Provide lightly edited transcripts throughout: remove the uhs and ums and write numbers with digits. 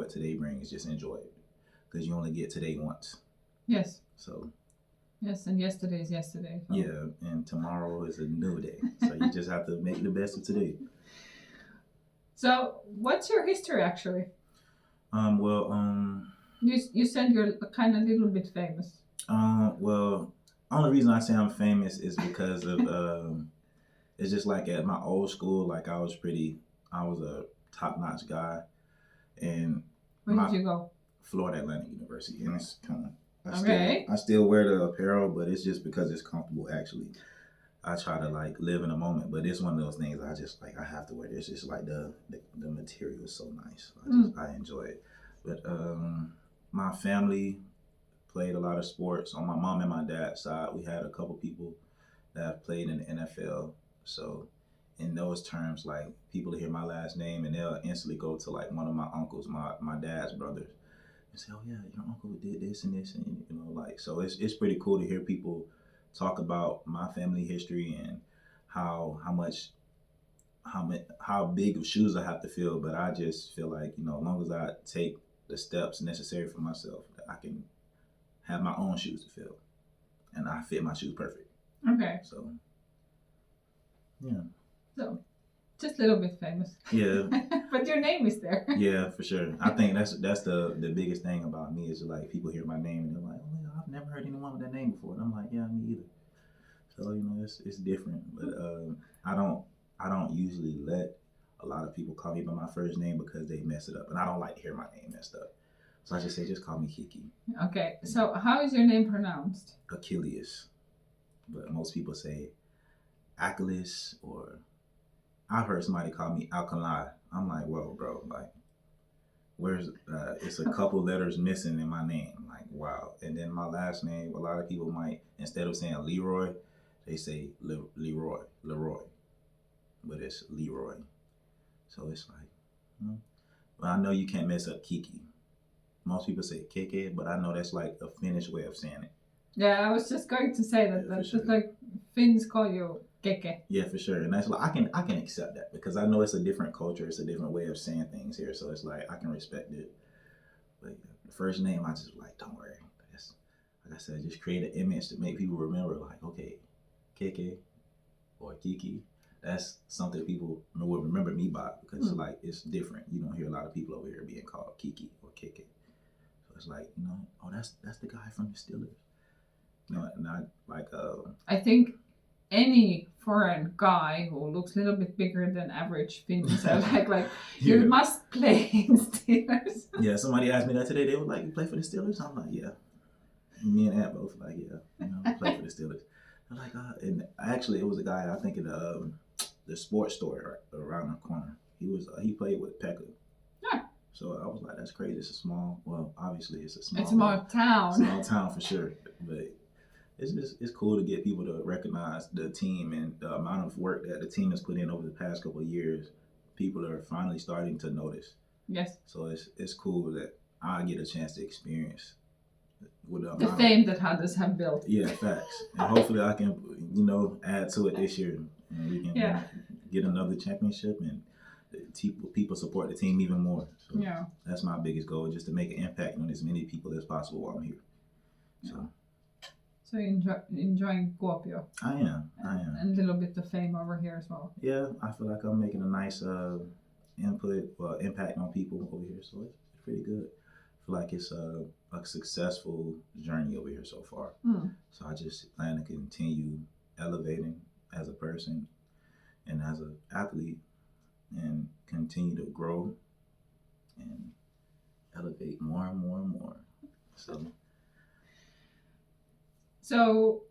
what today brings, just enjoy it. Because you only get today once. Yes. So. Yes, and yesterday is yesterday. So. Yeah, and tomorrow is a new day. So you just have to make the best of today. So, what's your history actually? Well. You said you're kind of a little bit famous. Well, only reason I say I'm famous is because of it's just like at my old school, like I was a top-notch guy, and where did you go? Florida Atlantic University, and it's kind of I okay. still wear the apparel, but it's just because it's comfortable. Actually, I try to like live in a moment, but it's one of those things I just like I have to wear. It's just like the material is so nice. I enjoy it, but my family played a lot of sports. On my mom and my dad's side, we had a couple people that have played in the NFL. So in those terms, like people hear my last name and they'll instantly go to like one of my uncles, my dad's brothers, and say, "Oh yeah, your uncle did this and this," and you know, like so it's pretty cool to hear people talk about my family history and how big of shoes I have to fill. But I just feel like, you know, as long as I take the steps necessary for myself, I can have my own shoes to fill, and I fit my shoes perfect. Okay. So, yeah. So, just a little bit famous. Yeah. But your name is there. Yeah, for sure. I think that's the biggest thing about me is like people hear my name and they're like, "Oh, yeah, I've never heard anyone with that name before," and I'm like, "Yeah, me either." So you know, it's different, but I don't usually let a lot of people call me by my first name because they mess it up, and I don't like to hear my name messed up. So I just say, just call me Keke. Okay, so how is your name pronounced? Akileis. But most people say Akileis, or I've heard somebody call me Akilei. I'm like, whoa, bro, like, where's, it's a couple letters missing in my name. Like, wow. And then my last name, a lot of people might, instead of saying Leroy, they say Leroy. But it's Leroy. So it's like, you know. But I know you can't mess up Keke. Most people say Keke, but I know that's like a Finnish way of saying it. Yeah, I was just going to say that. Yeah, that's just like Finns call you Keke. Yeah, for sure. And that's like I can accept that because I know it's a different culture, it's a different way of saying things here. So it's like I can respect it. But the first name, I just like, don't worry. That's, like I said, just create an image to make people remember. Like, okay, Keke or Keke. That's something people will remember me by because like it's different. You don't hear a lot of people over here being called Keke or Keke. So it's like, you know, oh, that's the guy from the Steelers. No, not like I think any foreign guy who looks a little bit bigger than average Finns are like you must play in Steelers. Yeah, somebody asked me that today. They were like, "You play for the Steelers?" I'm like, "Yeah." Me and Aunt both like, "Yeah, you know, I play for the Steelers." I'm like, and actually, it was a guy I think in the sports store around the corner. He played with Pekka. Yeah. So I was like, "That's crazy." It's a small. Well, obviously, it's a small. It's a small town. Small town for sure, but. It's cool to get people to recognize the team and the amount of work that the team has put in over the past couple of years. People are finally starting to notice. Yes. So it's cool that I get a chance to experience with the fame that others have built. Yeah, facts. And hopefully I can, you know, add to it this year, and we can get another championship and people support the team even more. So that's my biggest goal, just to make an impact on as many people as possible while I'm here. So you're enjoying Kuopio? I am. And a little bit of fame over here as well. Yeah, I feel like I'm making a nice impact on people over here, so it's pretty good. I feel like it's a successful journey over here so far. So I just plan to continue elevating as a person and as an athlete and continue to grow and elevate more and more and more. So,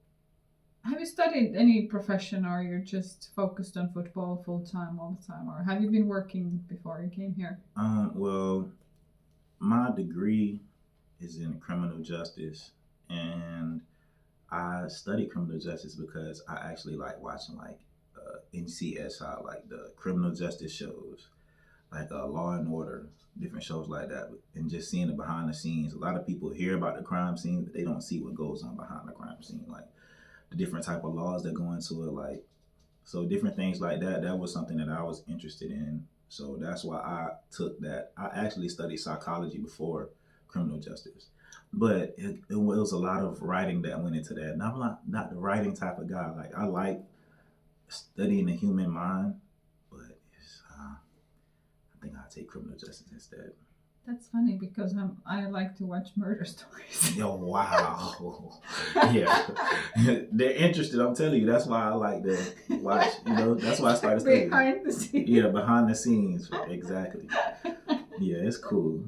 have you studied any profession, or you're just focused on football full time all the time, or have you been working before you came here? Well, my degree is in criminal justice, and I study criminal justice because I actually like watching like NCSI, like the criminal justice shows, like Law and Order, different shows like that, and just seeing the behind the scenes. A lot of people hear about the crime scene, but they don't see what goes on behind the crime scene, like the different type of laws that go into it, like so different things like that. That was something that I was interested in So that's why I took that. I actually studied psychology before criminal justice, but it was a lot of writing that went into that. And I'm not the writing type of guy. Like I like studying the human mind, but I think I'll take criminal justice instead. That's funny because I like to watch murder stories. Yo, wow. Yeah. They're interested, I'm telling you. That's why I like to watch, that's why I started studying. Behind the scenes. Yeah, behind the scenes. Exactly. Yeah, it's cool.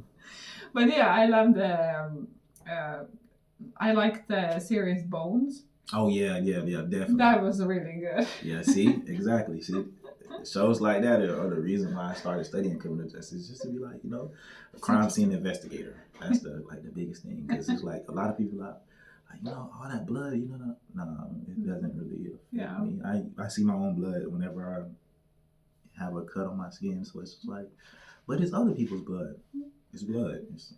But yeah, I love I like the series Bones. Oh, yeah, definitely. That was really good. Yeah, see? Exactly. See? Shows like that are the reason why I started studying criminal justice, just to be like, a crime scene investigator. That's the biggest thing, because it's like a lot of people are like, all that blood, no, it doesn't really affect me. I see my own blood whenever I have a cut on my skin, so it's just like, but it's other people's blood. It's blood. It's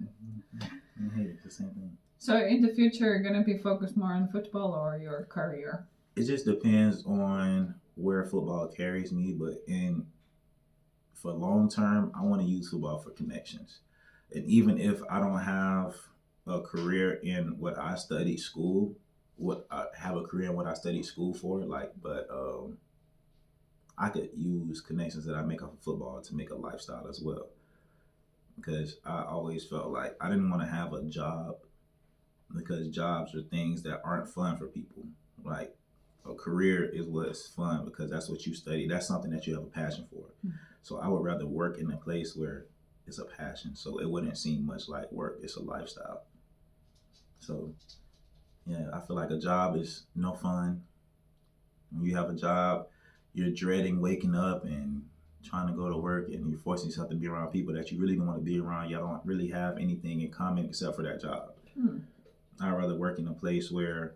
the same thing. So in the future, you're gonna be focused more on football or your career? It just depends on where football carries me, but for long term, I want to use football for connections. And even if I don't have a career in what I studied school, what I studied school for, but I could use connections that I make off of football to make a lifestyle as well. Because I always felt like I didn't want to have a job, because jobs are things that aren't fun for people. Like a career is what's fun, because that's what you study. That's something that you have a passion for. Mm-hmm. So I would rather work in a place where it's a passion, so it wouldn't seem much like work. It's a lifestyle. So yeah, I feel like a job is no fun. When you have a job, you're dreading waking up and trying to go to work, and you're forcing yourself to be around people that you really don't want to be around. Y'all don't really have anything in common except for that job. I'd rather work in a place where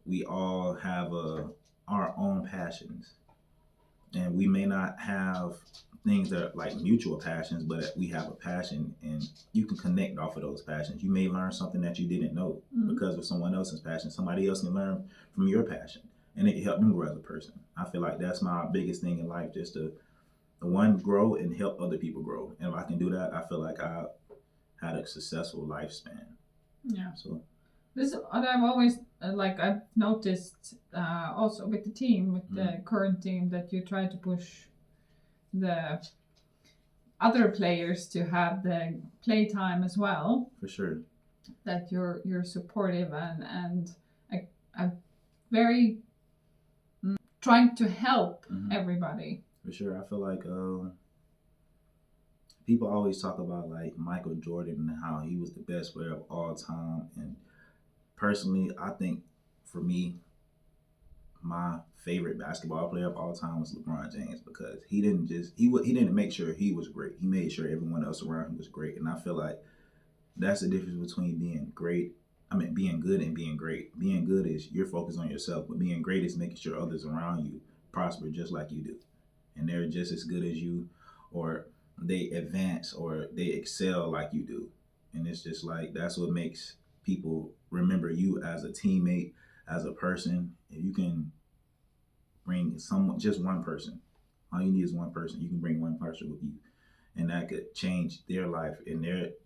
we all have our own passions, and we may not have things that are like mutual passions, but we have a passion, and you can connect off of those passions. You may learn something that you didn't know because of someone else's passion. Somebody else can learn from your passion, and it can help them grow as a person. I feel like that's my biggest thing in life, just to one, grow and help other people grow. And if I can do that, I feel like I had a successful lifespan. Yeah. So this, and I've always I've noticed also with the team, with the current team, that you try to push the other players to have the play time as well. For sure. That you're supportive and a very trying to help everybody. For sure. I feel like people always talk about like Michael Jordan and how he was the best player of all time. And personally, I think for me, my favorite basketball player of all time was LeBron James, because he didn't make sure he was great. He made sure everyone else around him was great. And I feel like that's the difference between being good and being great. Being good is you're focused on yourself, but being great is making sure others around you prosper just like you do. And they're just as good as you, or they advance, or they excel like you do. And it's just like, that's what makes people remember you as a teammate, as a person. If you can bring just one person, all you need is one person. You can bring one person with you, and that could change their life. And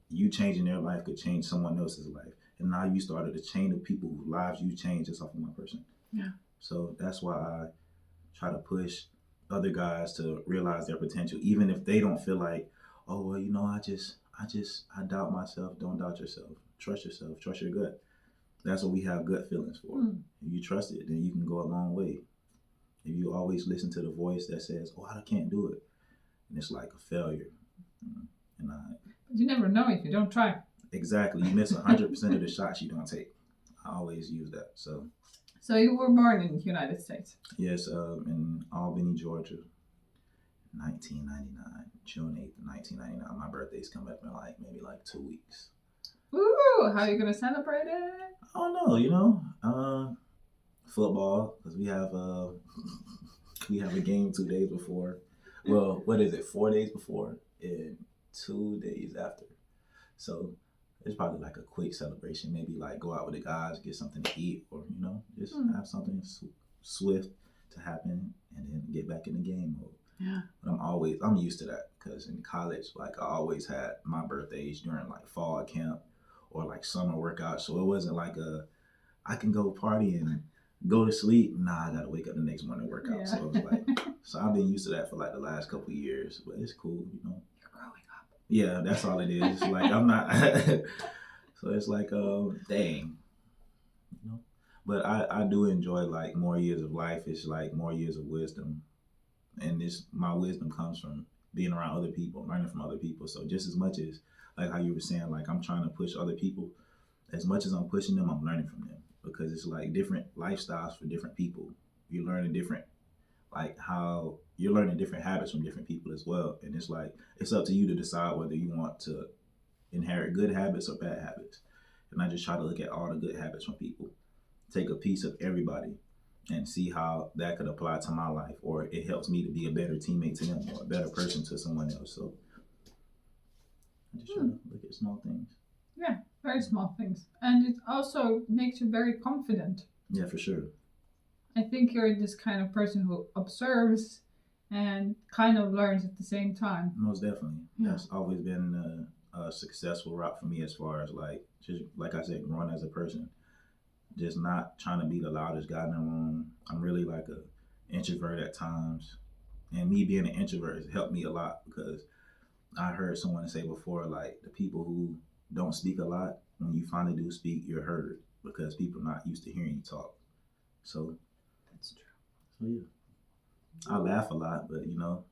you changing their life could change someone else's life. And now you started a chain of people whose lives you changed just off of one person. Yeah. So that's why I try to push other guys to realize their potential, even if they don't feel like, oh, well, I doubt myself. Don't doubt yourself. Trust yourself. Trust your gut. That's what we have gut feelings for. If you trust it, then you can go a long way. If you always listen to the voice that says, oh, I can't do it, and it's like a failure. And you never know if you don't try. Exactly. You miss 100% of the shots you don't take. I always use that. So you were born in the United States? Yes, in Albany, Georgia, 1999, June 8th, 1999. My birthday's coming up in maybe 2 weeks. Ooh, how are you going to celebrate it? I don't know, football, because we have a game 2 days before. Well, what is it, 4 days before and 2 days after. So it's probably like a quick celebration, maybe go out with the guys, get something to eat, or just have something swift to happen, and then get back in the game mode. Yeah. But I'm used to that because in college, like I always had my birthdays during like fall camp or like summer workouts. So it wasn't like I can go party and go to sleep. Nah, I gotta wake up the next morning and work out. Yeah. So it was like, so I've been used to that for like the last couple of years, but it's cool, you know. You're growing up. Yeah, that's all it is. It's like I'm not. So it's like, dang, you know. But I do enjoy like more years of life. It's like more years of wisdom, and this my wisdom comes from being around other people, learning from other people. So just as much as like how you were saying, like I'm trying to push other people, as much as I'm pushing them, I'm learning from them because it's like different lifestyles for different people. You're learning different, like how you're learning different habits from different people as well, and it's like it's up to you to decide whether you want to inherit good habits or bad habits. And I just try to look at all the good habits from people, take a piece of everybody, and see how that could apply to my life, or it helps me to be a better teammate to them or a better person to someone else. So I just try to look at small things. Yeah, very small things. And it also makes you very confident. Yeah, for sure. I think you're this kind of person who observes and kind of learns at the same time. Most definitely. Yeah. That's always been a successful route for me as far as like, just like I said, growing as a person. Just not trying to be the loudest guy in the room. I'm really like a introvert at times. And me being an introvert has helped me a lot because I heard someone say before, like the people who don't speak a lot, when you finally do speak, you're heard because people are not used to hearing you talk. So, That's true. so yeah, I laugh a lot, but you know,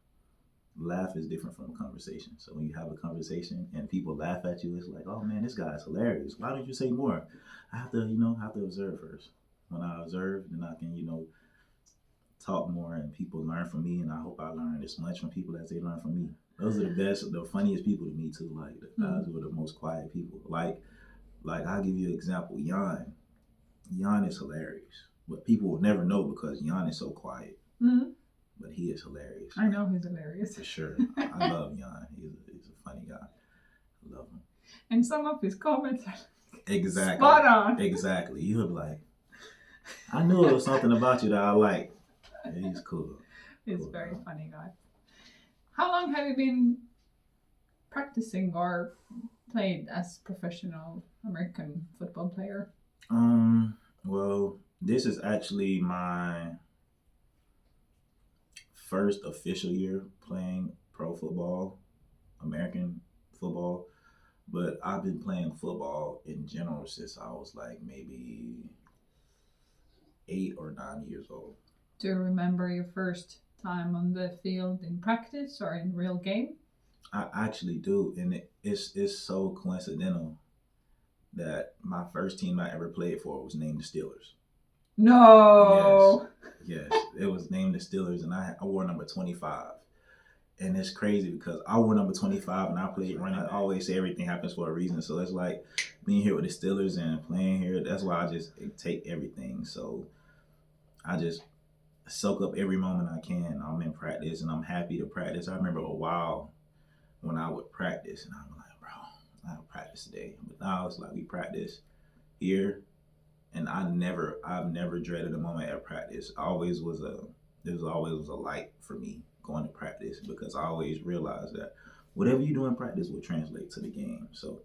laugh is different from a conversation. So when you have a conversation and people laugh at you, it's like, oh man, this guy is hilarious. Why don't you say more? I have to, have to observe first. When I observe, then I can, talk more and people learn from me. And I hope I learn as much from people as they learn from me. Those are the best, the funniest people to me too. Like the guys who are the most quiet people. Like I'll give you an example. Jan. Jan is hilarious, but people will never know because Jan is so quiet. Mm-hmm. But he is hilarious. I know he's hilarious. For sure. I love Jan. He's a funny guy. I love him. And some of his comments are exactly spot on. Exactly. You'll be like, I knew it was something about you that I like. Yeah, he's cool. He's cool a very funny guy. How long have you been practicing or played as professional American football player? Well, this is actually my first official year playing pro football, American football. But I've been playing football in general since I was like maybe 8 or 9 years old. Do you remember your first time on the field in practice or in real game? I actually do, and it's so coincidental that my first team I ever played for was named the Steelers. No. Yes, it was named the Steelers, and I wore number 25. And it's crazy because I wore number 25 and I played run. I always say everything happens for a reason. So it's like being here with the Steelers and playing here. That's why I just take everything. So I just soak up every moment I can. I'm in practice and I'm happy to practice. I remember a while when I would practice and I'm like, bro, I have practice today. But now it's like we practice here, and I've never dreaded a moment at practice. There always was a light for me going to practice because I always realized that whatever you do in practice will translate to the game. So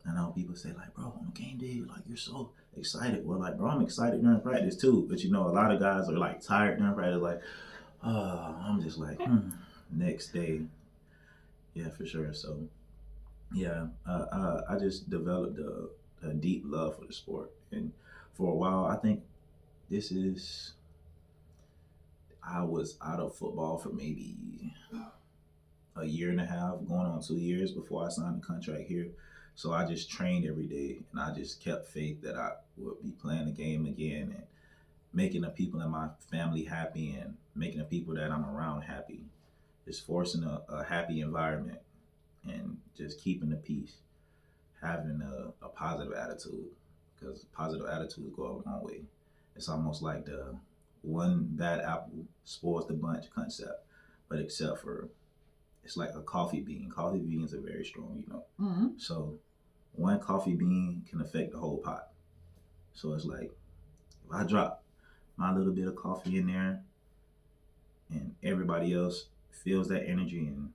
I know people say like, bro, on game day, like you're so excited. Well, like, bro, I'm excited during practice too. But a lot of guys are like tired during practice, like, I'm just like, next day. Yeah, for sure. So yeah, I just developed a deep love for the sport. And for a while, I think I was out of football for maybe a year and a half, going on 2 years before I signed the contract here. So I just trained every day and I just kept faith that I would be playing the game again and making the people in my family happy and making the people that I'm around happy. Just forcing a happy environment and just keeping the peace, having a positive attitude because positive attitudes go a long way. It's almost like the one bad apple spoils the bunch concept, but except for it's like a coffee bean. Coffee beans are very strong, Mm-hmm. So one coffee bean can affect the whole pot. So it's like if I drop my little bit of coffee in there and everybody else feels that energy and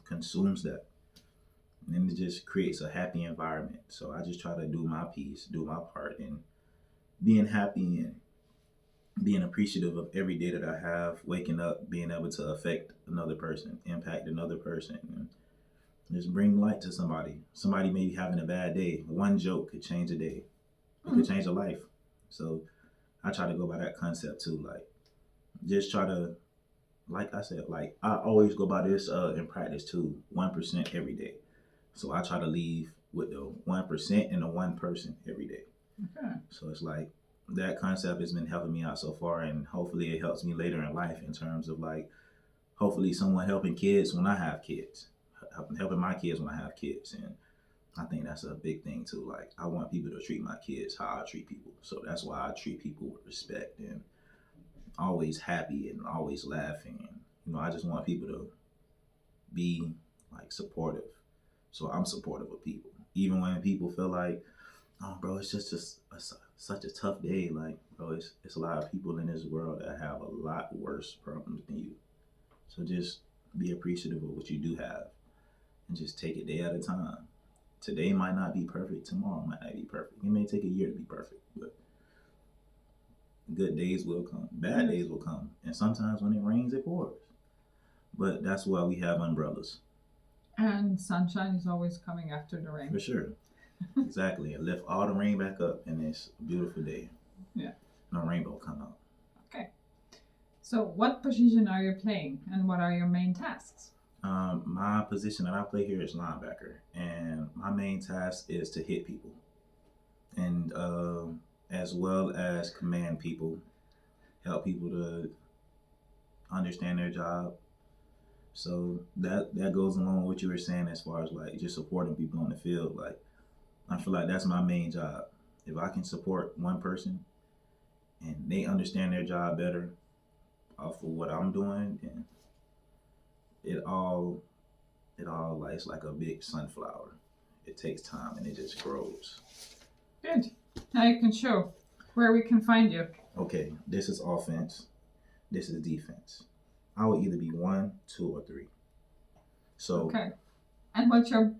consumes that. And then it just creates a happy environment. So I just try to do my piece, do my part in being happy and being appreciative of every day that I have, waking up, being able to affect another person, impact another person, and just bring light to somebody. Somebody may be having a bad day. One joke could change a day. It could change a life. So I try to go by that concept too. Like, just try to, like I said, like I always go by this in practice too. 1% every day. So I try to leave with the 1% and the one person every day. Okay. So it's like that concept has been helping me out so far, and hopefully it helps me later in life in terms of like hopefully someone helping kids when I have kids, helping my kids when I have kids, and I think that's a big thing too. Like I want people to treat my kids how I treat people, so that's why I treat people with respect and always happy and always laughing, and I just want people to be like supportive. So I'm supportive of people, even when people feel like, oh, bro, it's just such a tough day. Like, bro, it's a lot of people in this world that have a lot worse problems than you. So just be appreciative of what you do have, and just take it day at a time. Today might not be perfect. Tomorrow might not be perfect. It may take a year to be perfect, but good days will come. Bad days will come, and sometimes when it rains, it pours. But that's why we have umbrellas. And sunshine is always coming after the rain. For sure. Exactly. It lift all the rain back up, and it's a beautiful day. Yeah. No rainbow come out. Okay. So what position are you playing, and what are your main tasks? My position that I play here is linebacker, and my main task is to hit people, and as well as command people, help people to understand their job. So that goes along with what you were saying as far as like just supporting people on the field. Like I feel like that's my main job. If I can support one person and they understand their job better off of what I'm doing, and it all like it's like a big sunflower. It takes time and it just grows. Good. Now you can show where we can find you. Okay, this is offense. This is defense. I will either be 1, 2, or 3. So okay. And what's your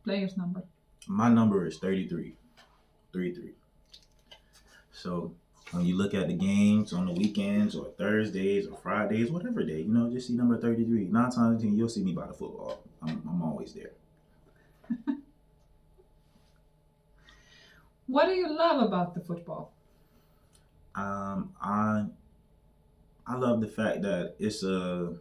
player's number? My number is 33. 33. So when you look at the games on the weekends or Thursdays or Fridays, whatever day, just see number 33. 9 times out of 10, you'll see me by the football. I'm always there. What do you love about the football? I love the fact that it's an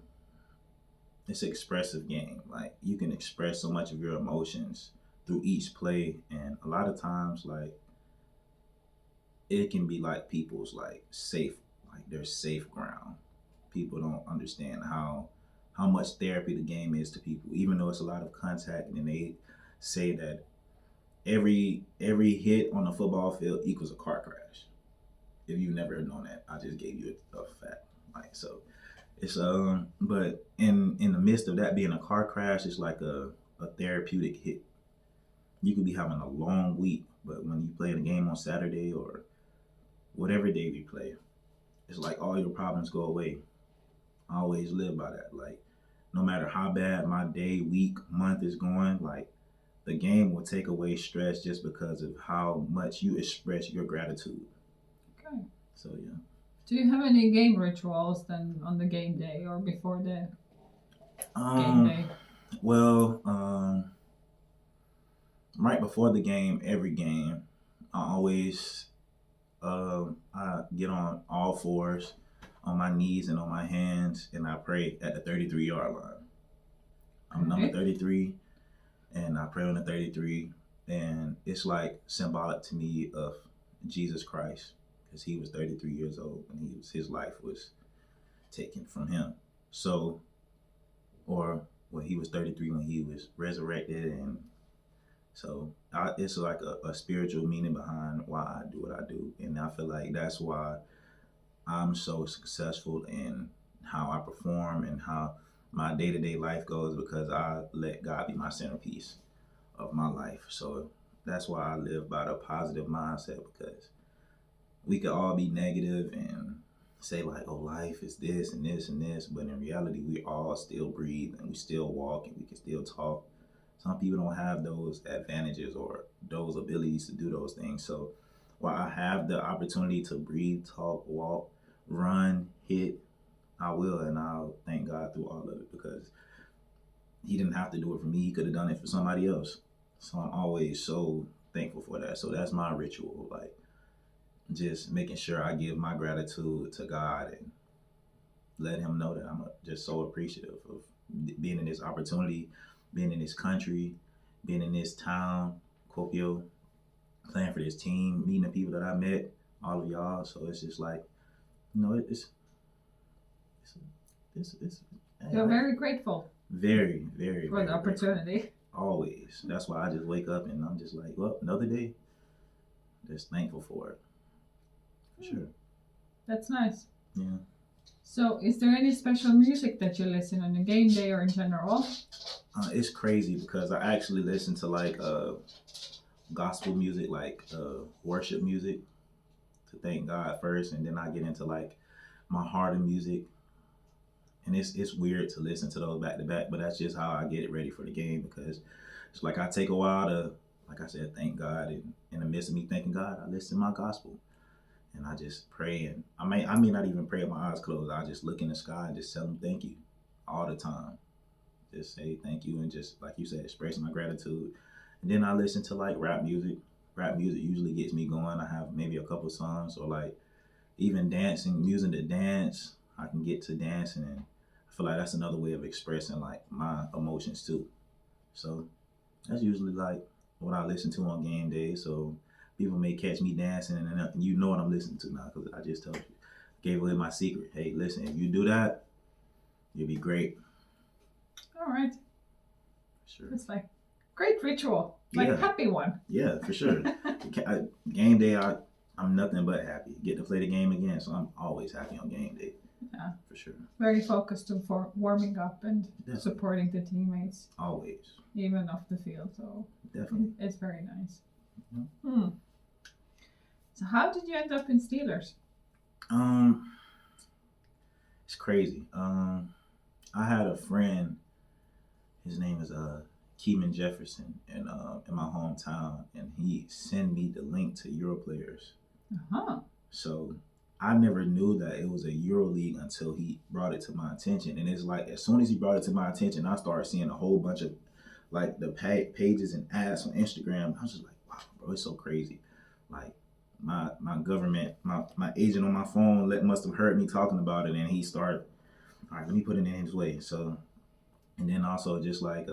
expressive game. Like you can express so much of your emotions through each play, and a lot of times like it can be like people's like safe, like their safe ground. People don't understand how much therapy the game is to people, even though it's a lot of contact, and they say that every hit on the football field equals a car crash. If you've never known that, I just gave you a fact. Like so, it's but in the midst of that being a car crash, it's like a therapeutic hit. You could be having a long week, but when you play the game on Saturday or whatever day we play, it's like all your problems go away. I always live by that. Like no matter how bad my day, week, month is going, like the game will take away stress just because of how much you express your gratitude. Okay. So yeah. Do you have any game rituals then on the game day or before the game day? Well, right before the game, every game, I always I get on all fours, on my knees and on my hands, and I pray at the 33-yard line. I'm number 33, and I pray on the 33, and it's like symbolic to me of Jesus Christ, because he was 33 years old and his life was taken from him. So, or when he was 33 when he was resurrected, and so it's like a spiritual meaning behind why I do what I do, and I feel like that's why I'm so successful in how I perform and how my day-to-day life goes, because I let God be my centerpiece of my life. So that's why I live by the positive mindset, because we could all be negative and say like, oh, life is this and this and this, but in reality, we all still breathe and we still walk and we can still talk. Some people don't have those advantages or those abilities to do those things. So while I have the opportunity to breathe, talk, walk, run, hit, I will, and I'll thank God through all of it because He didn't have to do it for me. He could have done it for somebody else. So I'm always so thankful for that. So that's my ritual, like just making sure I give my gratitude to God and let Him know that I'm just so appreciative of being in this opportunity, being in this country, being in this town, Kuopio, playing for this team, meeting the people that I met, all of y'all. So it's just like, it's You're very grateful very, very, for very the opportunity. grateful. Always. That's why I just wake up and I'm just like, well, another day. Just thankful for it. For sure. That's nice. Yeah. So, is there any special music that you listen on a game day or in general? It's crazy because I actually listen to like gospel music, like worship music, to thank God first, and then I get into like my heart of music. And it's weird to listen to those back to back, but that's just how I get it ready for the game because it's like I take a while to, like I said, thank God, and in the midst of me thanking God, I listen to my gospel. And I just pray, and I may not even pray with my eyes closed. I just look in the sky and just tell Him thank you all the time. Just say thank you and just like you said, express my gratitude. And then I listen to like rap music. Rap music usually gets me going. I have maybe a couple songs or like even dancing, music to dance. I can get to dancing, and I feel like that's another way of expressing like my emotions too. So that's usually like what I listen to on game day. So people may catch me dancing, and you know what I'm listening to now because I just told you, gave away my secret. Hey, listen, if you do that, you'll be great. All right. Sure. It's like great ritual, like Yeah. a happy one. Yeah, for sure. Game day, I'm nothing but happy. Get to play the game again, so I'm always happy on game day. Yeah. For sure. Very focused on warming up and Definitely. supporting the teammates. Always. Even off the field, so definitely, it's very nice. Mm-hmm. So how did you end up in Steelers? It's crazy. I had a friend. His name is Keeman Jefferson in my hometown, and he sent me the link to Europlayers. So I never knew that it was a EuroLeague until he brought it to my attention. And it's like as soon as he brought it to my attention, I started seeing a whole bunch of like the pages and ads on Instagram. I was just like, wow, bro, it's so crazy. Like my government, my agent on my phone must have heard me talking about it, and he started, all right, let me put it in his way. So, and then also just like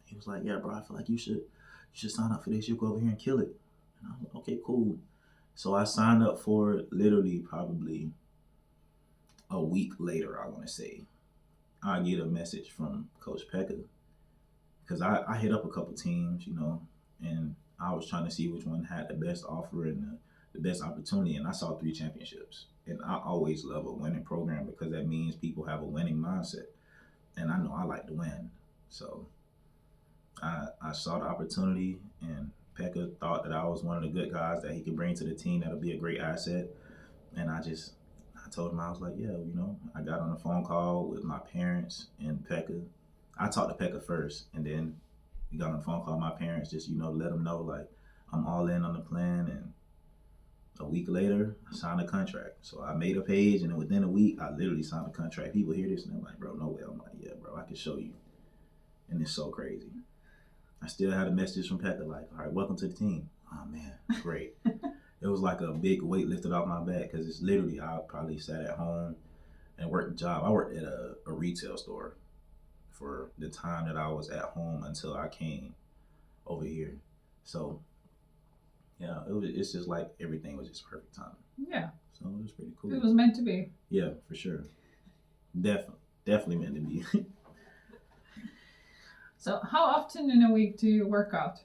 he was like, yeah, bro, I feel like you should sign up for this. You go over here and kill it. And I was like, okay, cool. So I signed up for it literally probably a week later, I want to say. I get a message from Coach Pekka because I hit up a couple teams, and I was trying to see which one had the best offer and the best opportunity, and I saw 3 championships. And I always love a winning program because that means people have a winning mindset, and I know I like to win. So I saw the opportunity, and Pekka thought that I was one of the good guys that he could bring to the team that'll be a great asset. And I told him, I was like, yeah, I got on a phone call with my parents and Pekka. I talked to Pekka first, and then we got on a phone call with my parents, just, let them know, like, I'm all in on the plan. And a week later, I signed a contract. So I made a page, and then within a week, I literally signed a contract. People hear this, and they're like, bro, no way. I'm like, yeah, bro, I can show you. And it's so crazy. I still had a message from Pekka, like, all right, welcome to the team. Oh, man, great. It was like a big weight lifted off my back because it's literally, I probably sat at home and worked a job. I worked at a retail store for the time that I was at home until I came over here. So, yeah, it's just like everything was just perfect timing. Yeah. So it was pretty cool. It was meant to be. Yeah, for sure. Definitely meant to be. So how often in a week do you work out?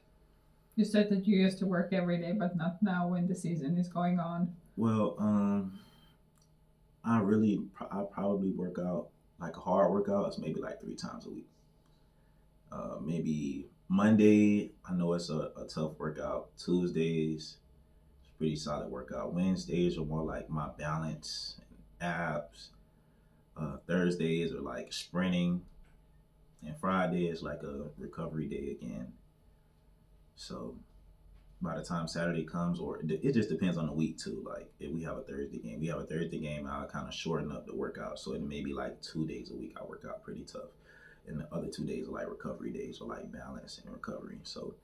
You said that you used to work every day, but not now when the season is going on. Well, I probably work out, like a hard workout, it's maybe like 3 times a week. Maybe Monday, I know it's a tough workout. Tuesdays, it's pretty solid workout. Wednesdays are more like my balance abs. Thursdays are like sprinting, and Friday is like a recovery day again. So by the time Saturday comes, or it just depends on the week too. Like if we have a Thursday game, I'll kind of shorten up the workout. So it may be like 2 days a week I work out pretty tough, and the other 2 days are like recovery days or like balance and recovery. So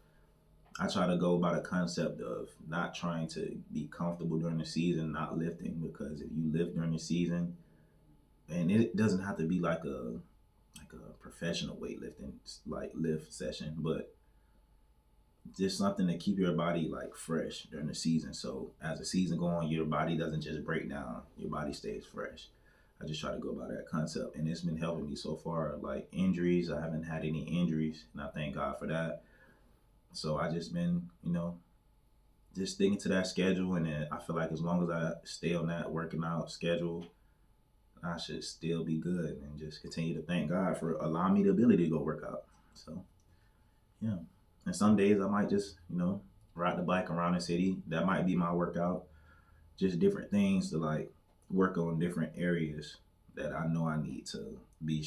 I try to go by the concept of not trying to be comfortable during the season, not lifting, because if you lift during the season, and it doesn't have to be like a professional weightlifting like lift session, but just something to keep your body like fresh during the season. So as the season go on, your body doesn't just break down; your body stays fresh. I just try to go by that concept, and it's been helping me so far. Like injuries, I haven't had any injuries, and I thank God for that. So I just been, just sticking to that schedule, and then I feel like as long as I stay on that working out schedule, I should still be good, and just continue to thank God for allowing me the ability to go work out. So yeah, and some days I might just ride the bike around the city. That might be my workout. Just different things to like work on different areas that I know I need to be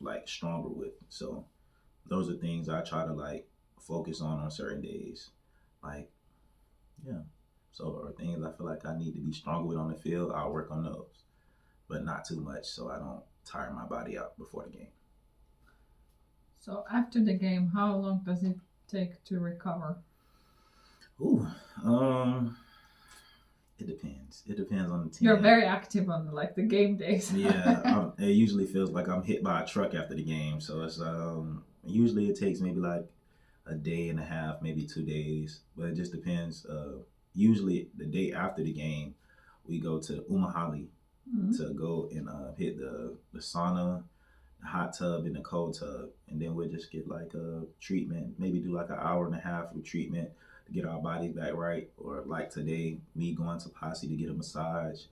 like stronger with. So those are things I try to like focus on certain days. Like yeah. So or things I feel like I need to be stronger with on the field, I'll work on those, but not too much so I don't tire my body out before the game. So after the game, how long does it take to recover? Ooh, um, it depends. It depends on the team. You're very active on like the game days. Yeah, it usually feels like I'm hit by a truck after the game. So it's usually it takes maybe like a day and a half, maybe 2 days, but it just depends. Usually the day after the game, we go to Umahali to go and hit the sauna, the hot tub, and the cold tub, and then we'll just get like a treatment, maybe do like an hour and a half of treatment to get our bodies back right, or like today, me going to Posse to get a massage.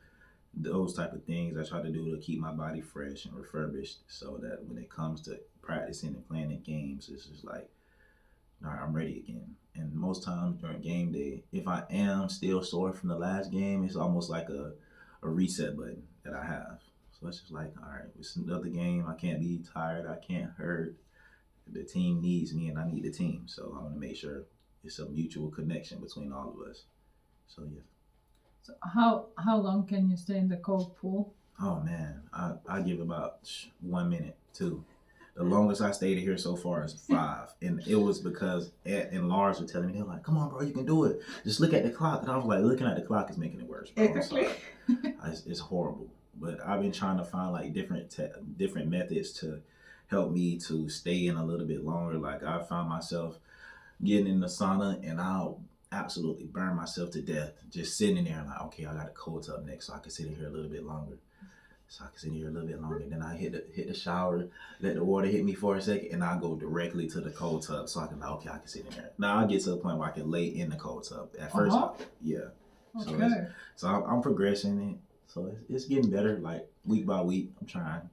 Those type of things I try to do to keep my body fresh and refurbished, so that when it comes to practicing and playing in games, it's just like, all right, I'm ready again. And most times during game day, if I am still sore from the last game, it's almost like a reset button that I have. So it's just like, all right, it's another game. I can't be tired. I can't hurt. The team needs me and I need the team. So I want to make sure it's a mutual connection between all of us. So yeah. So how long can you stay in the cold pool? Oh man, I give about 1 minute, two. The longest I stayed here so far is 5. And it was because Ed and Lars were telling me, they're like, come on, bro, you can do it. Just look at the clock. And I was like, looking at the clock is making it worse, bro. Exactly. It's horrible. But I've been trying to find like different methods to help me to stay in a little bit longer. Like I found myself getting in the sauna and I'll absolutely burn myself to death. Just sitting in there like, okay, I got a cold tub next so I can sit in here a little bit longer. Then I hit the shower, let the water hit me for a second, and I go directly to the cold tub so I can okay, I can sit in there. Now I get to the point where I can lay in the cold tub. At first, yeah. Okay. So I'm progressing, so it's getting better like week by week. I'm trying.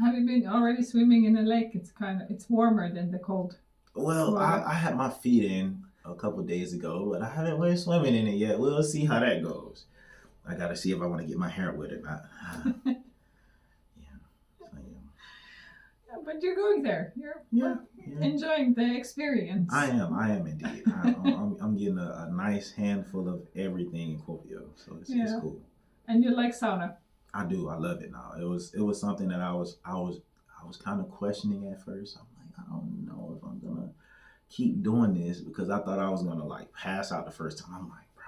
Have you been already swimming in a lake? It's warmer than the cold. Well, I had my feet in a couple days ago, but I haven't went swimming in it yet. We'll see how that goes. I gotta see if I want to get my hair wet or not. But you're going there. You're enjoying the experience. I am indeed. I'm getting a nice handful of everything in Kuopio, so it's cool. And you like sauna? I do. I love it now. It was something that I was kind of questioning at first. I'm like, I don't know if I'm gonna keep doing this because I thought I was gonna like pass out the first time. I'm like, bro,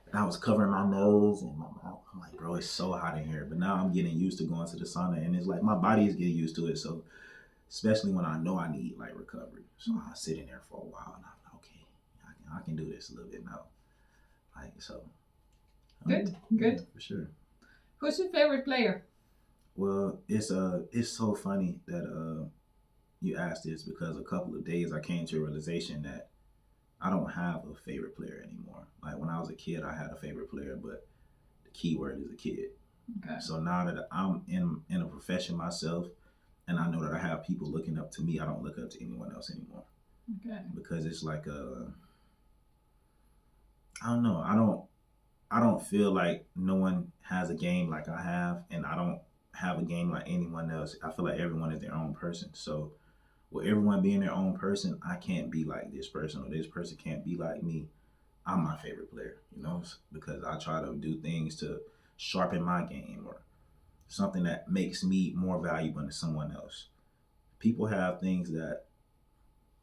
and I was covering my nose and my mouth. I'm like, bro, it's so hot in here. But now I'm getting used to going to the sauna, and it's like my body is getting used to it. So especially when I know I need like recovery, so I sit in there for a while, and I'm like, okay, I can do this a little bit now. Like so. Good. Yeah, for sure. Who's your favorite player? Well, it's so funny that you asked this because a couple of days I came to a realization that I don't have a favorite player anymore. Like when I was a kid, I had a favorite player, but the key word is a kid. Okay. So now that I'm in a profession myself, and I know that I have people looking up to me, I don't look up to anyone else anymore. Okay. Because it's like I don't know. I don't feel like no one has a game like I have, and I don't have a game like anyone else. I feel like everyone is their own person. So with everyone being their own person, I can't be like this person or this person can't be like me. I'm my favorite player, because I try to do things to sharpen my game or something that makes me more valuable than someone else. People have things that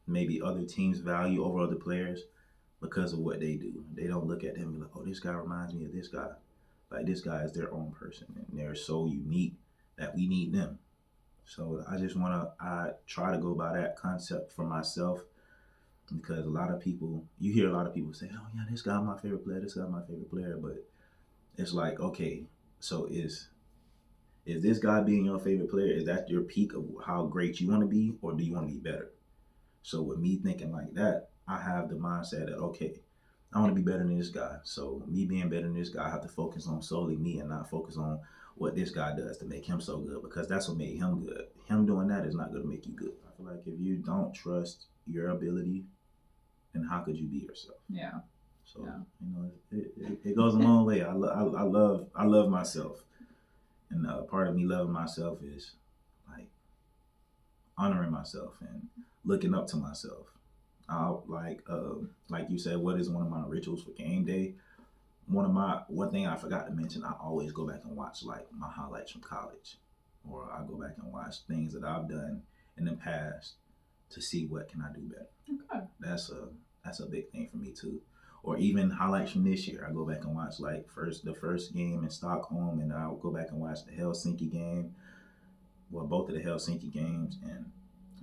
maybe other teams value over other players because of what they do. They don't look at them and be like, oh, this guy reminds me of this guy. Like this guy is their own person and they're so unique that we need them. So I try to go by that concept for myself because a lot of people, you hear a lot of people say, oh yeah, this guy my favorite player, this guy my favorite player, but it's like, okay, so is this guy being your favorite player? Is that your peak of how great you want to be, or do you want to be better? So with me thinking like that, I have the mindset that okay, I want to be better than this guy. So me being better than this guy, I have to focus on solely me and not focus on what this guy does to make him so good because that's what made him good. Him doing that is not going to make you good. I feel like if you don't trust your ability, then how could you be yourself? Yeah. So Yeah. it goes a long way. I love myself, and part of me loving myself is like honoring myself and looking up to myself. Like you said, what is one of my rituals for game day? One thing I forgot to mention, I always go back and watch like my highlights from college, or I go back and watch things that I've done in the past to see what can I do better. Okay. That's a big thing for me too. Or even highlights from this year, I go back and watch like the first game in Stockholm, and I'll go back and watch the Helsinki game. Well, both of the Helsinki games, and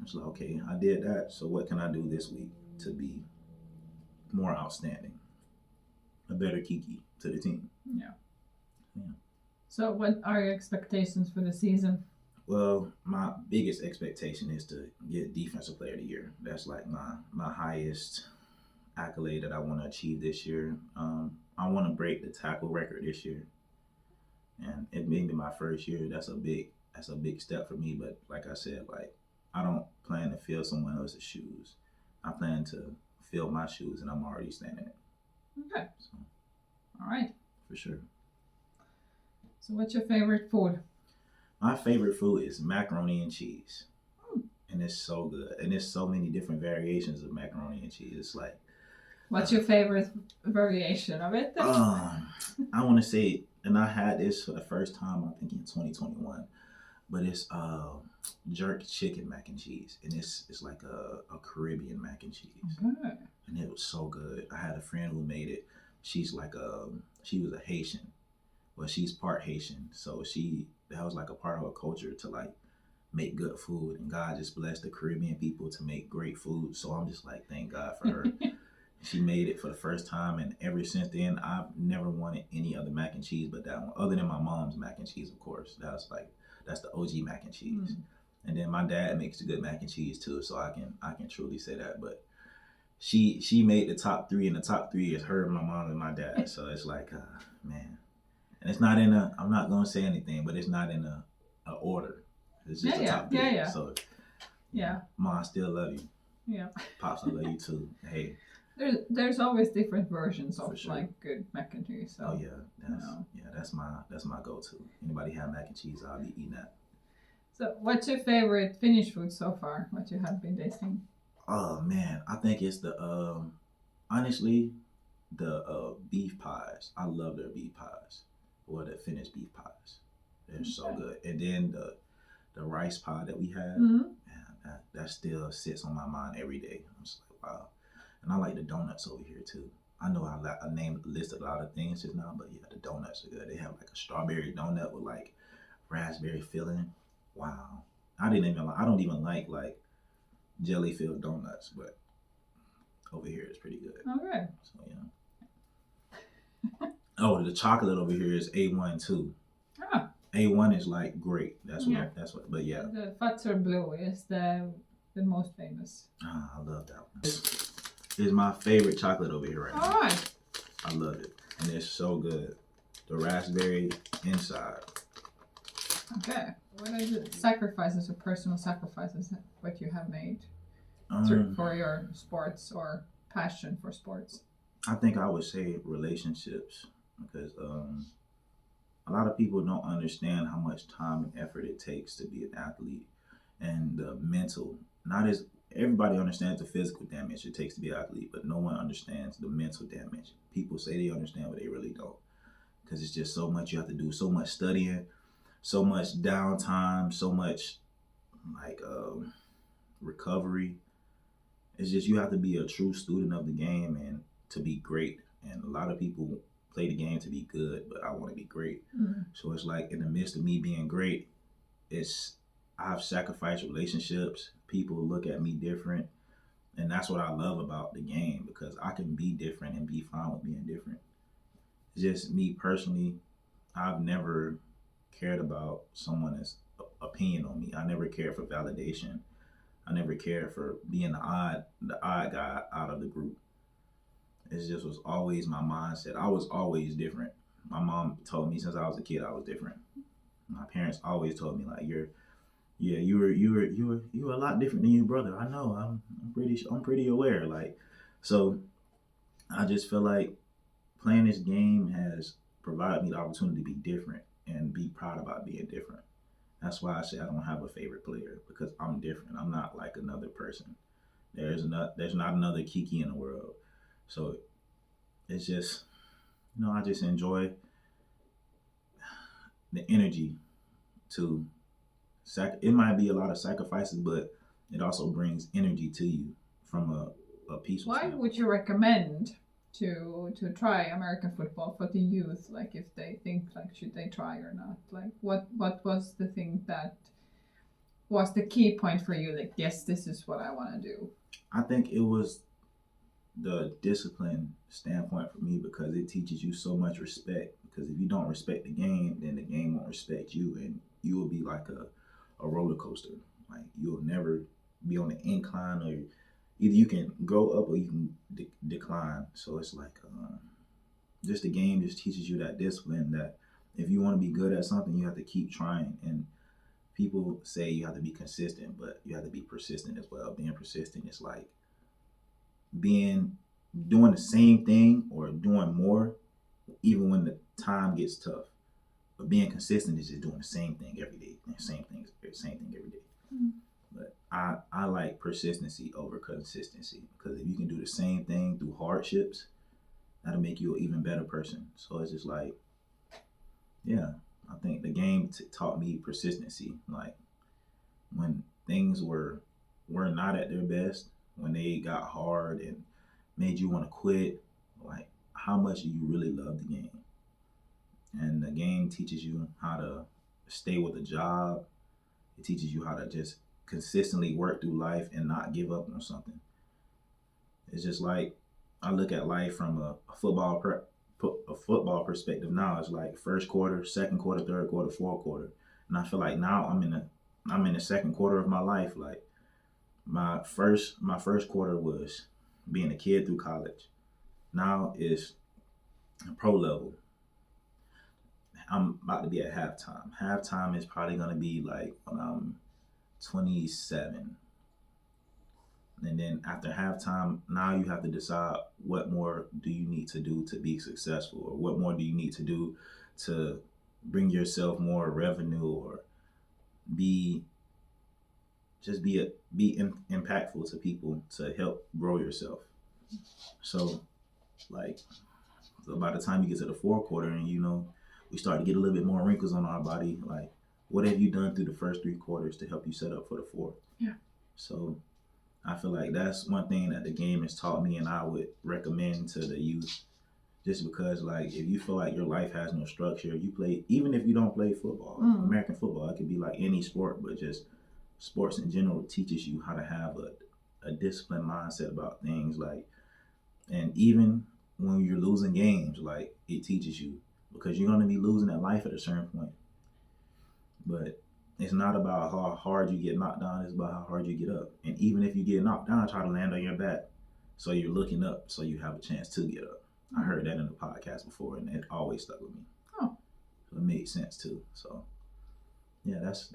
it's like, okay, I did that. So what can I do this week to be more outstanding, a better Keke to the team? Yeah. Yeah. So, what are your expectations for the season? Well, my biggest expectation is to get Defensive Player of the Year. That's like my highest accolade that I want to achieve this year. I want to break the tackle record this year, and it may be my first year. That's a big step for me. But like I said, like I don't plan to fill someone else's shoes. I plan to fill my shoes, and I'm already standing it. Okay. So, all right. For sure. So, what's your favorite food? My favorite food is macaroni and cheese. Mm. And it's so good. And there's so many different variations of macaroni and cheese. It's like what's your favorite variation of it? I want to say, and I had this for the first time, I think in 2021, but it's jerk chicken mac and cheese, and it's like a Caribbean mac and cheese, okay. And it was so good. I had a friend who made it. She's like she was a Haitian, well she's part Haitian, so that was like a part of her culture to like make good food, and God just blessed the Caribbean people to make great food. So I'm just like, thank God for her. She made it for the first time, and ever since then, I've never wanted any other mac and cheese but that one, other than my mom's mac and cheese, of course. That's the OG mac and cheese. Mm. And then my dad makes a good mac and cheese too, so I can truly say that. But she made the top three, and the top three is her, my mom, and my dad. So it's like, man, and it's not in I'm not gonna say anything, but it's not in a order. It's just the top three. Yeah. So yeah, Mom, I still love you. Yeah. Pops, I love you too. Hey. There's always different versions of sure. like good mac and cheese. So, oh yeah, that's my go-to. Anybody have mac and cheese, I'll be eating that. So what's your favorite Finnish food so far? What you have been tasting? Oh man, I think it's the honestly the beef pies. I love their beef pies, or the Finnish beef pies. They're so good. And then the rice pie that we had, man, that still sits on my mind every day. I'm just like, wow. And I like the donuts over here too. I know I listed a lot of things just now, but yeah, the donuts are good. They have like a strawberry donut with like raspberry filling. Wow. I don't even like jelly filled donuts, but over here it's pretty good. Okay. So yeah. Oh, the chocolate over here is A1 too. Ah. A1 is like great. That's what. But yeah. The Fatser Blue is the most famous. I love that one. This is my favorite chocolate over here right now. All right. I love it, and it's so good. The raspberry inside. Okay. What are the sacrifices or personal sacrifices what you have made for your sports or passion for sports? I think I would say relationships. because a lot of people don't understand how much time and effort it takes to be an athlete, and the mental. Not as everybody understands the physical damage it takes to be an athlete, but no one understands the mental damage. People say they understand, but they really don't, because it's just so much you have to do, so much studying, so much downtime, so much like recovery. It's just you have to be a true student of the game and to be great. And a lot of people play the game to be good, but I want to be great. Mm. So it's like in the midst of me being great, it's I've sacrificed relationships. People look at me different, and that's what I love about the game because I can be different and be fine with being different. It's just me personally. I've never cared about someone's opinion on me. I never cared for validation. I never cared for being the odd guy out of the group. It just was always my mindset. I was always different. My mom told me since I was a kid I was different. My parents always told me like you were a lot different than your brother. I know. I'm pretty aware. Like so I just feel like playing this game has provided me the opportunity to be different and be proud about being different. That's why I say I don't have a favorite player because I'm different. I'm not like another person. There's not another Keke in the world. So it's just I just enjoy the energy to it might be a lot of sacrifices, but it also brings energy to you from a peaceful Why standpoint. would you recommend to try American football for the youth? Like if they think like should they try or not? Like what was the thing that was the key point for you? Like yes, this is what I want to do. I think it was the discipline standpoint for me because it teaches you so much respect. Because if you don't respect the game, then the game won't respect you, and you will be like a roller coaster. Like you'll never be on the incline, or either you can go up or you can decline. So it's like just the game just teaches you that discipline that if you want to be good at something, you have to keep trying. And people say you have to be consistent, but you have to be persistent as well. Being persistent is like being doing the same thing or doing more even when the time gets tough. But being consistent is just doing the same thing every day, same thing every day. Mm. But I like persistency over consistency because if you can do the same thing through hardships, that'll make you an even better person. So it's just like, yeah, I think the game taught me persistency. Like when things were not at their best, when they got hard and made you want to quit, like how much do you really love the game? And the game teaches you how to stay with a job. It teaches you how to just consistently work through life and not give up on something. It's just like I look at life from a football perspective now. It's like first quarter, second quarter, third quarter, fourth quarter, and I feel like now I'm in the second quarter of my life. Like my first quarter was being a kid through college. Now is pro level. I'm about to be at halftime. Halftime is probably gonna be like when I'm 27. And then after halftime, now you have to decide what more do you need to do to be successful, or what more do you need to do to bring yourself more revenue, or be just impactful to people to help grow yourself. So like so by the time you get to the fourth quarter and we start to get a little bit more wrinkles on our body, like what have you done through the first three quarters to help you set up for the fourth? Yeah. So I feel like that's one thing that the game has taught me and I would recommend to the youth. Just because like if you feel like your life has no structure, you play even if you don't play football, American football, it could be like any sport, but just sports in general teaches you how to have a disciplined mindset about things like and even when you're losing games, like it teaches you because you're gonna be losing at life at a certain point. But it's not about how hard you get knocked down, it's about how hard you get up. And even if you get knocked down, try to land on your back. So you're looking up so you have a chance to get up. I heard that in the podcast before and it always stuck with me. Oh. So it made sense too. So yeah, that's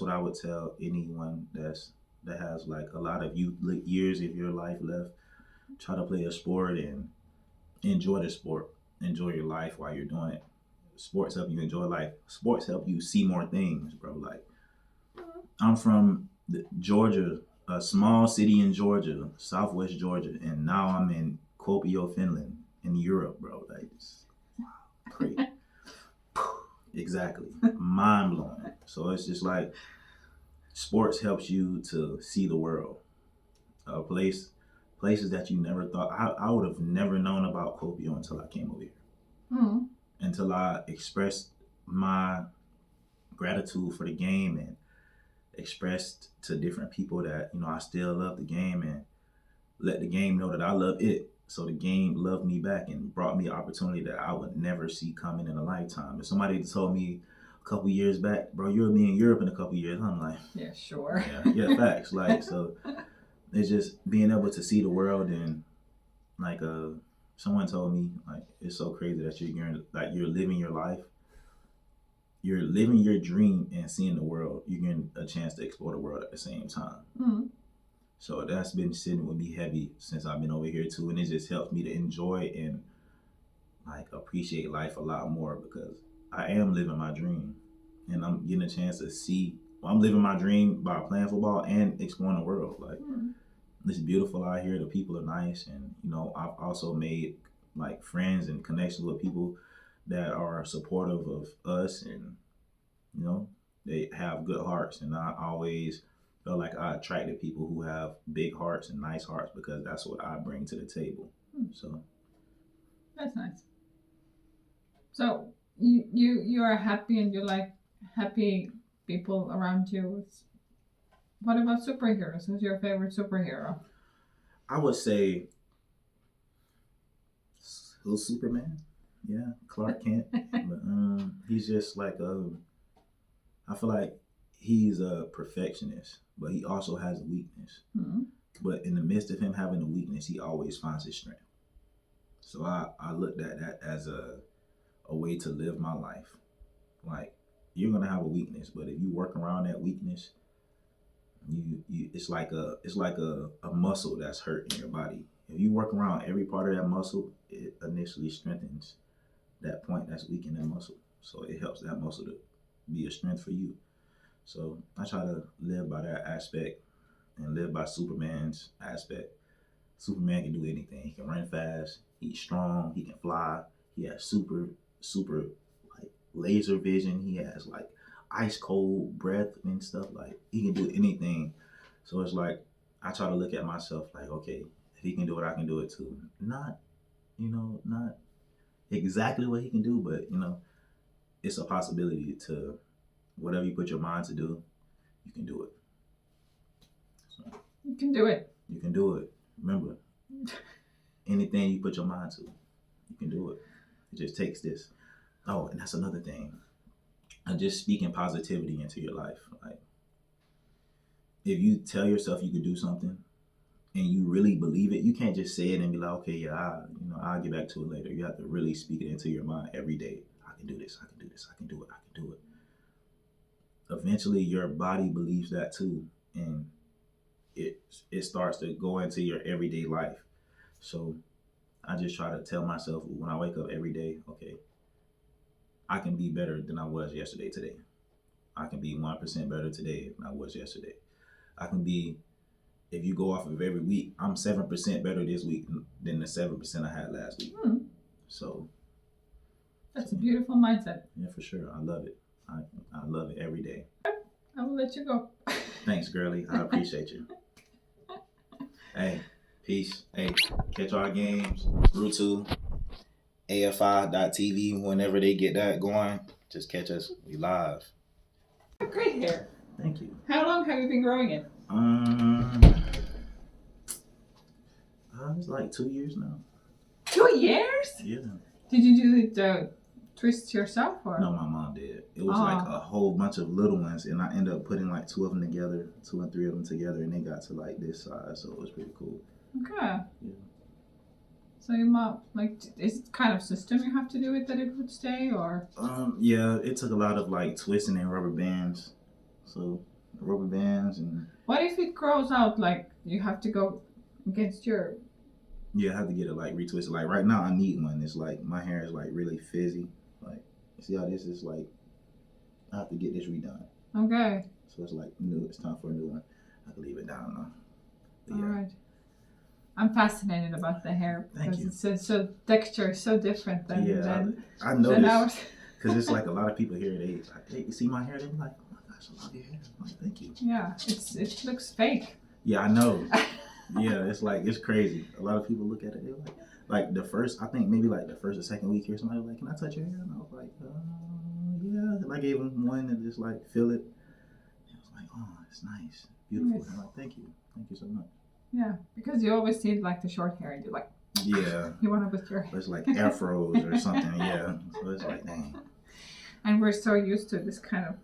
what I would tell anyone that has like a lot of years of your life left. Try to play a sport and enjoy the sport enjoy your life while you're doing it. Sports help you enjoy life. Sports help you see more things, bro. Like, I'm from Georgia, a small city in Georgia, Southwest Georgia, and now I'm in Kuopio, Finland, in Europe, bro. Like, it's crazy. Exactly. Mind blowing. So it's just like sports helps you to see the world. Places that you never thought. I would have never known about Kuopio until I came over here. Mm. Until I expressed my gratitude for the game and expressed to different people that, you know, I still love the game and let the game know that I love it. So the game loved me back and brought me an opportunity that I would never see coming in a lifetime. If somebody had told me a couple years back, bro, you'll be in Europe in a couple years, I'm like, Yeah, sure. yeah, facts. Like, so it's just being able to see the world and like someone told me, like, it's so crazy that you're living your life. You're living your dream and seeing the world. You're getting a chance to explore the world at the same time. Mm. So that's been sitting with me heavy since I've been over here too, and it just helps me to enjoy and like appreciate life a lot more because I am living my dream, and I'm getting a chance to see. Well, I'm living my dream by playing football and exploring the world. Like, it's beautiful out here. The people are nice, and you know, I've also made like friends and connections with people that are supportive of us, and you know, they have good hearts, and I always feel like I attracted people who have big hearts and nice hearts because that's what I bring to the table. So That's nice. So you are happy and you like happy people around you. What about superheroes? Who's your favorite superhero? I would say who's Superman? Yeah, Clark Kent. But he's just like I feel like he's a perfectionist, but he also has a weakness. Mm-hmm. But in the midst of him having a weakness, he always finds his strength. So I looked at that as a way to live my life. Like, you're gonna have a weakness, but if you work around that weakness, you it's like a muscle that's hurt in your body. If you work around every part of that muscle, it initially strengthens that point that's weak in that muscle. So it helps that muscle to be a strength for you. So I try to live by that aspect and live by Superman's aspect. Superman can do anything. He can run fast. He's strong. He can fly. He has super like laser vision. He has like ice cold breath and stuff. Like, he can do anything. So it's like I try to look at myself like, okay, if he can do it, I can do it too. Not, not exactly what he can do, but it's a possibility to whatever you put your mind to do, you can do it. So, You can do it. you can do it. Remember, anything you put your mind to, you can do it. It just takes this. Oh, and that's another thing. And just speaking positivity into your life. Like, if you tell yourself you can do something and you really believe it, you can't just say it and be like, okay, yeah, I'll get back to it later. You have to really speak it into your mind every day. I can do this. I can do this. I can do it. I can do it. Eventually, your body believes that too, and it starts to go into your everyday life. So I just try to tell myself when I wake up every day, okay, I can be better than I was yesterday today. I can be 1% better today than I was yesterday. I can be, if you go off of every week, I'm 7% better this week than the 7% I had last week. So that's a beautiful mindset. Yeah, for sure. I love it. I love it every day. I will let you go. Thanks, girlie. I appreciate you. Hey, peace. Hey, catch our games. Rutu, AFI.TV. Whenever they get that going, just catch us. We live. Great hair. Thank you. How long have you been growing it? It's like 2 years now. 2 years? Yeah. Did you do the twists yourself or? No, my mom did. It was like a whole bunch of little ones, and I ended up putting like 2 of them together, 2 and 3 of them together, and they got to like this size, so it was pretty cool. Okay. Yeah. So your mom, like, is it kind of system you have to do it that it would stay, or? Yeah, it took a lot of like twisting and rubber bands. So rubber bands and. What if it grows out, like you have to go against your Yeah, I have to get it like retwisted. Like right now, I need one. It's like my hair is like really fizzy. Like, see how this is like? I have to get this redone. Okay. So it's like new. It's time for a new one. I can leave it down now. But All right. I'm fascinated about the hair Thank because you. it's so texture is so different than I than noticed ours. because it's like a lot of people here. They like, hey, you see my hair? They're like, oh my gosh, I love your hair. I'm like, thank you. Yeah, it looks fake. Yeah, I know. Yeah, it's like it's crazy. A lot of people look at it. They're like the first. I think maybe like the first or second week here, somebody was like, "Can I touch your hair?" And I was like, "Yeah." And I gave him one and just like feel it. And I was like, "Oh, it's nice, beautiful." Yes. And I'm like, "Thank you so much." Yeah, because you always see like the short hair and you're like, Yeah. You want to put your hair. It's like afros or something. Yeah. So it's like, dang. And we're so used to this kind of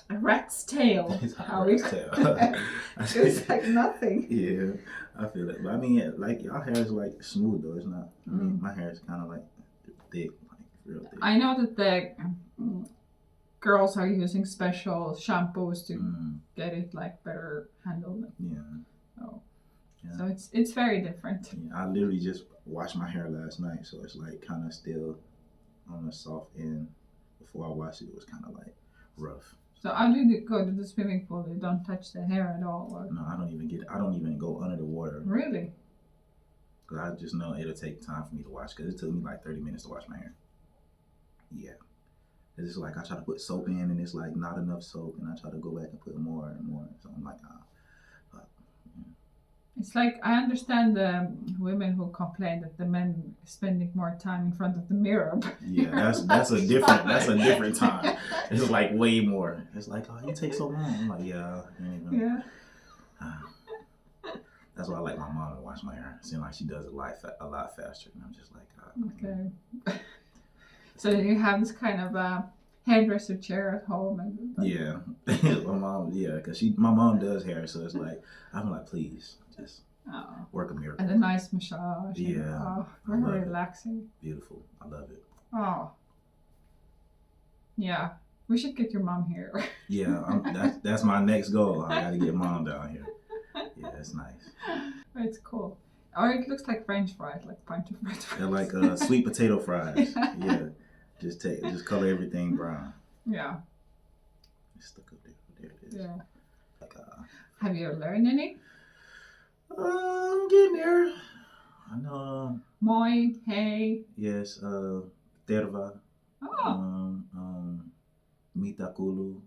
a rat's tail. It's How we it's like nothing. Yeah, I feel it. But I mean, yeah, like your hair is like smooth though. It's not. I mean, my hair is kind of like thick, like real thick. I know that the girls are using special shampoos to get it like better handled. Yeah. So, yeah. so it's very different. Yeah, I literally just washed my hair last night, so it's like kind of still on the soft end. Before I washed it, it was kind of like rough. So how do you go to the swimming pool? You don't touch the hair at all? Or? No, I don't even go under the water. Really? Cause I just know it'll take time for me to wash. Cause it took me like 30 minutes to wash my hair. Yeah. It's just like I try to put soap in and it's like not enough soap, and I try to go back and put more and more. So I'm like, It's like I understand the women who complain that the men spending more time in front of the mirror. Yeah, that's a different time. It's like way more. It's like, oh, you take so long. I'm like, yeah. Yeah. That's why I like my mom to wash my hair. It seems like she does it a lot faster, and I'm just like, okay. So you have this kind of hairdresser chair at home, and yeah, my mom, yeah, because my mom does hair, so it's like I'm like, please, just work a miracle. And a nice massage. Yeah, very relaxing. Beautiful, I love it. Oh, yeah, we should get your mom here. Yeah, that's my next goal. I gotta get mom down here. Yeah, it's nice. It's cool. Or it looks like French fries, like bunch of French fries. They're like sweet potato fries. Yeah. Just color everything brown. Yeah. It's stuck up there. There it is. Yeah. Like, have you learned any? I'm getting there. I know. Moi, hey. Yes. Terva. Oh. Mitakulu.